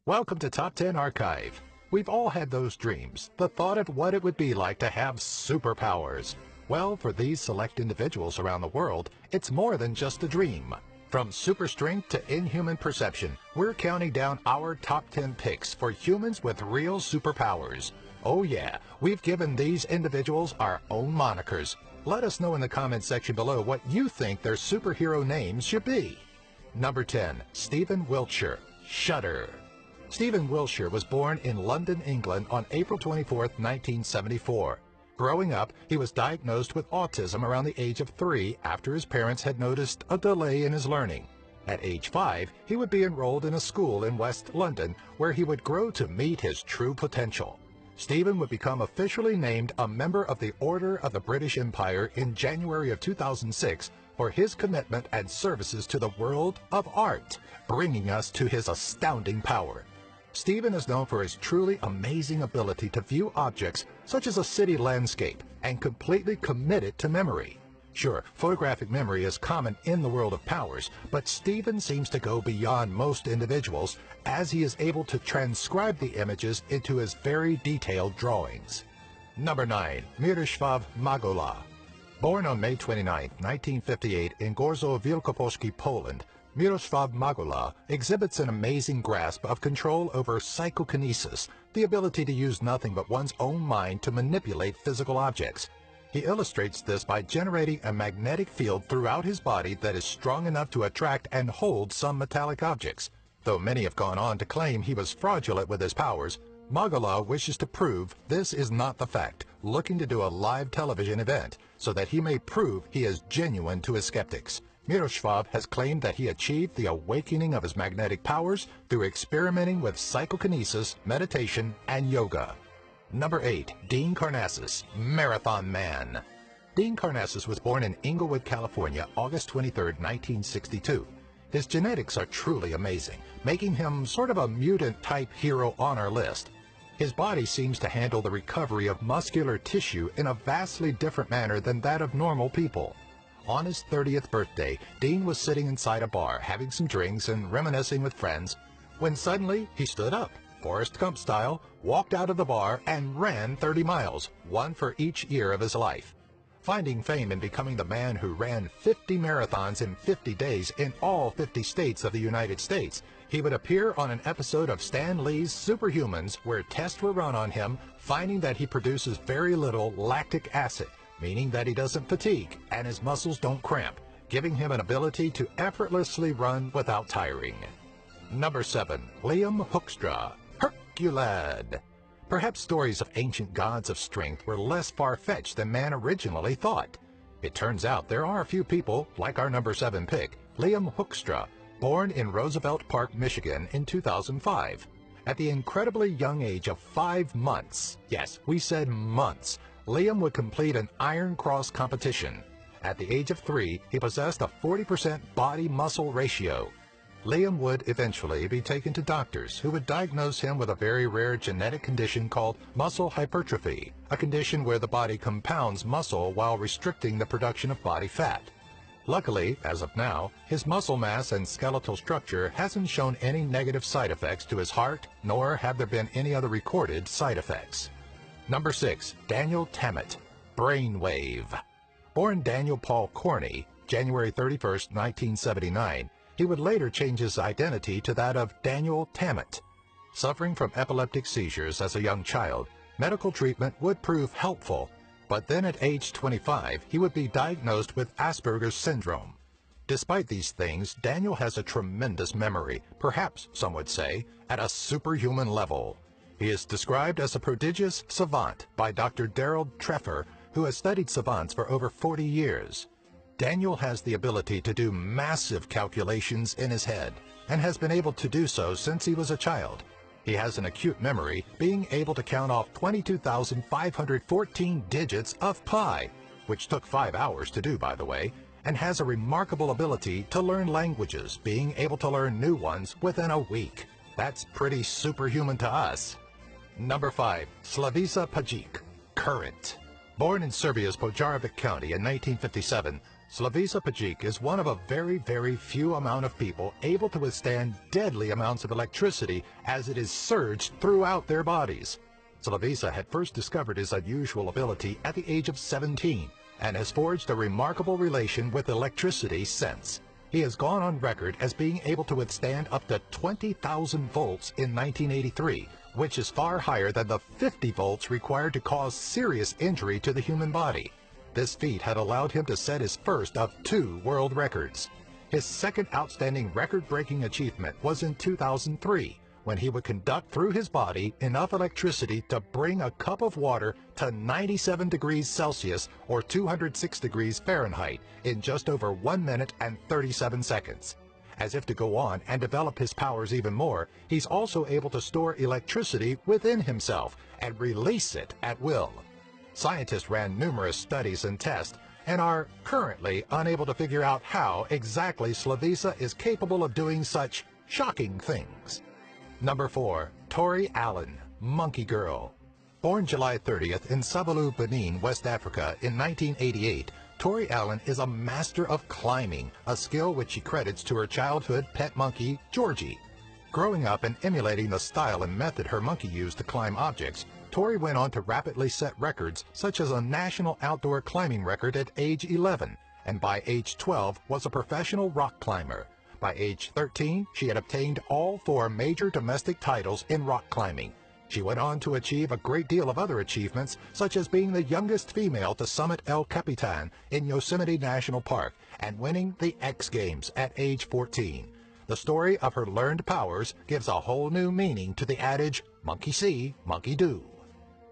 Welcome to Top 10 Archive. We've all had those dreams, the thought of what it would be like to have superpowers. Well, for these select individuals around the world, it's more than just a dream. From super strength to inhuman perception, we're counting down our top 10 picks for humans with real superpowers. Oh yeah, we've given these individuals our own monikers. Let us know in the comments section below what you think their superhero names should be. Number 10. Stephen Wiltshire, Shudder. Stephen Wiltshire was born in London, England on April 24, 1974. Growing up, he was diagnosed with autism around the age of 3 after his parents had noticed a delay in his learning. At age 5, he would be enrolled in a school in West London where he would grow to meet his true potential. Stephen would become officially named a member of the Order of the British Empire in January of 2006 for his commitment and services to the world of art, bringing us to his astounding power. Stephen is known for his truly amazing ability to view objects such as a city landscape and completely commit it to memory. Sure, photographic memory is common in the world of powers, but Stephen seems to go beyond most individuals as he is able to transcribe the images into his very detailed drawings. Number 9. Miroslav Magola. Born on May 29, 1958 in Gorzo Wielkopolski, Poland, Miroslav Magola exhibits an amazing grasp of control over psychokinesis, the ability to use nothing but one's own mind to manipulate physical objects. He illustrates this by generating a magnetic field throughout his body that is strong enough to attract and hold some metallic objects. Though many have gone on to claim he was fraudulent with his powers, Magola wishes to prove this is not the fact, looking to do a live television event so that he may prove he is genuine to his skeptics. Miroslav has claimed that he achieved the awakening of his magnetic powers through experimenting with psychokinesis, meditation, and yoga. Number 8. Dean Karnazes, Marathon Man. Dean Karnazes was born in Inglewood, California, August 23, 1962. His genetics are truly amazing, making him sort of a mutant-type hero on our list. His body seems to handle the recovery of muscular tissue in a vastly different manner than that of normal people. On his 30th birthday, Dean was sitting inside a bar, having some drinks and reminiscing with friends, when suddenly he stood up, Forrest Gump style, walked out of the bar and ran 30 miles, one for each year of his life. Finding fame in becoming the man who ran 50 marathons in 50 days in all 50 states of the United States, he would appear on an episode of Stan Lee's Superhumans where tests were run on him, finding that he produces very little lactic acid, meaning that he doesn't fatigue and his muscles don't cramp, giving him an ability to effortlessly run without tiring. Number 7. Liam Hoekstra, Herculad. Perhaps stories of ancient gods of strength were less far-fetched than man originally thought. It turns out there are a few people, like our number 7 pick, Liam Hoekstra, born in Roosevelt Park, Michigan in 2005. At the incredibly young age of 5 months, yes, we said months, Liam would complete an Iron Cross competition. At the age of 3, he possessed a 40% body-muscle ratio. Liam would eventually be taken to doctors who would diagnose him with a very rare genetic condition called muscle hypertrophy, a condition where the body compounds muscle while restricting the production of body fat. Luckily, as of now, his muscle mass and skeletal structure hasn't shown any negative side effects to his heart, nor have there been any other recorded side effects. Number 6. Daniel Tammet, Brainwave. Born Daniel Paul Corney, January 31, 1979, he would later change his identity to that of Daniel Tammet. Suffering from epileptic seizures as a young child, medical treatment would prove helpful, but then at age 25, he would be diagnosed with Asperger's syndrome. Despite these things, Daniel has a tremendous memory, perhaps, some would say, at a superhuman level. He is described as a prodigious savant by Dr. Daryl Treffer, who has studied savants for over 40 years. Daniel has the ability to do massive calculations in his head, and has been able to do so since he was a child. He has an acute memory, being able to count off 22,514 digits of pi, which took 5 hours to do, by the way, and has a remarkable ability to learn languages, being able to learn new ones within a week. That's pretty superhuman to us. Number 5. Slavica Pajic, Current. Born in Serbia's Požarevac County in 1957, Slavica Pajic is one of a very few amount of people able to withstand deadly amounts of electricity as it is surged throughout their bodies. Slavica had first discovered his unusual ability at the age of 17 and has forged a remarkable relation with electricity since. He has gone on record as being able to withstand up to 20,000 volts in 1983, which is far higher than the 50 volts required to cause serious injury to the human body. This feat had allowed him to set his first of 2 world records. His second outstanding record-breaking achievement was in 2003, when he would conduct through his body enough electricity to bring a cup of water to 97 degrees Celsius or 206 degrees Fahrenheit in just over 1 minute and 37 seconds. As if to go on and develop his powers even more, he's also able to store electricity within himself and release it at will. Scientists ran numerous studies and tests and are currently unable to figure out how exactly Slavica is capable of doing such shocking things. Number 4. Tori Allen, Monkey Girl. Born July 30th in Sabalu, Benin, West Africa in 1988, Tori Allen is a master of climbing, a skill which she credits to her childhood pet monkey, Georgie. Growing up and emulating the style and method her monkey used to climb objects, Tori went on to rapidly set records such as a national outdoor climbing record at age 11, and by age 12 was a professional rock climber. By age 13, she had obtained all 4 major domestic titles in rock climbing. She went on to achieve a great deal of other achievements, such as being the youngest female to summit El Capitan in Yosemite National Park and winning the X Games at age 14. The story of her learned powers gives a whole new meaning to the adage, monkey see, monkey do.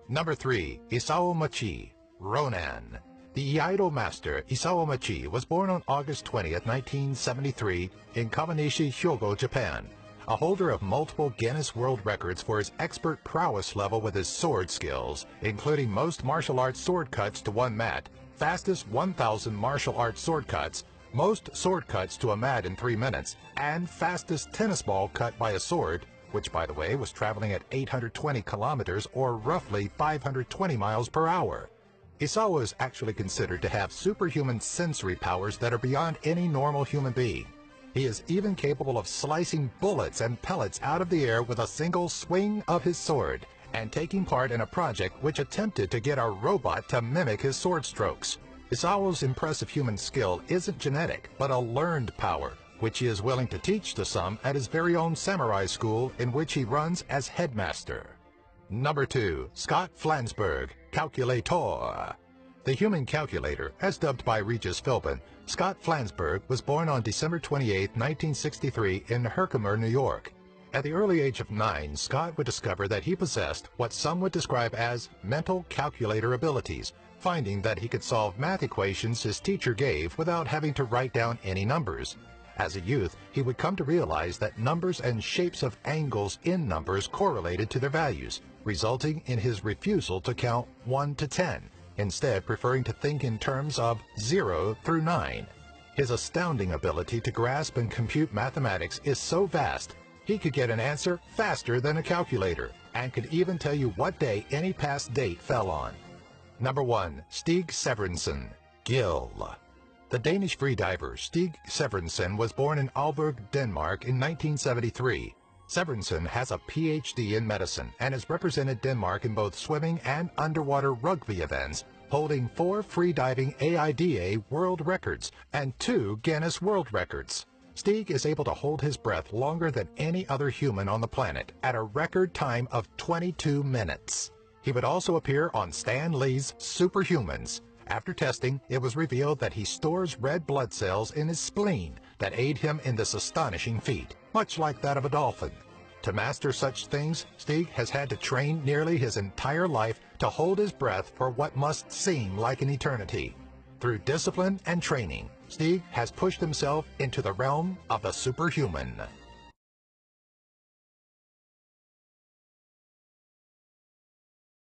Number 3. Isao Machi, Ronan. The Iaido master, Isao Machi, was born on August 20th, 1973 in Kawanishi, Hyogo, Japan. A holder of multiple Guinness World Records for his expert prowess level with his sword skills, including most martial arts sword cuts to one mat, fastest 1,000 martial arts sword cuts, most sword cuts to a mat in 3 minutes, and fastest tennis ball cut by a sword, which by the way was traveling at 820 kilometers or roughly 520 miles per hour. Isao is actually considered to have superhuman sensory powers that are beyond any normal human being. He is even capable of slicing bullets and pellets out of the air with a single swing of his sword, and taking part in a project which attempted to get a robot to mimic his sword strokes. Isao's impressive human skill isn't genetic, but a learned power, which he is willing to teach to some at his very own samurai school in which he runs as headmaster. Number 2. Scott Flansburgh, Calculator. The human calculator, as dubbed by Regis Philbin, Scott Flansburgh was born on December 28, 1963 in Herkimer, New York. At the early age of 9, Scott would discover that he possessed what some would describe as mental calculator abilities, finding that he could solve math equations his teacher gave without having to write down any numbers. As a youth, he would come to realize that numbers and shapes of angles in numbers correlated to their values, resulting in his refusal to count 1 to 10, instead preferring to think in terms of 0 through 9. His astounding ability to grasp and compute mathematics is so vast, he could get an answer faster than a calculator, and could even tell you what day any past date fell on. Number 1. Stig Severinsen, Gil. The Danish freediver Stig Severinsen was born in Aalborg, Denmark in 1973. Severinsen has a PhD in medicine and has represented Denmark in both swimming and underwater rugby events, holding 4 freediving AIDA world records and 2 Guinness World Records. Stig is able to hold his breath longer than any other human on the planet at a record time of 22 minutes. He would also appear on Stan Lee's Superhumans. After testing, it was revealed that he stores red blood cells in his spleen that aid him in this astonishing feat, much like that of a dolphin. To master such things, Stig has had to train nearly his entire life to hold his breath for what must seem like an eternity. Through discipline and training, Stig has pushed himself into the realm of the superhuman.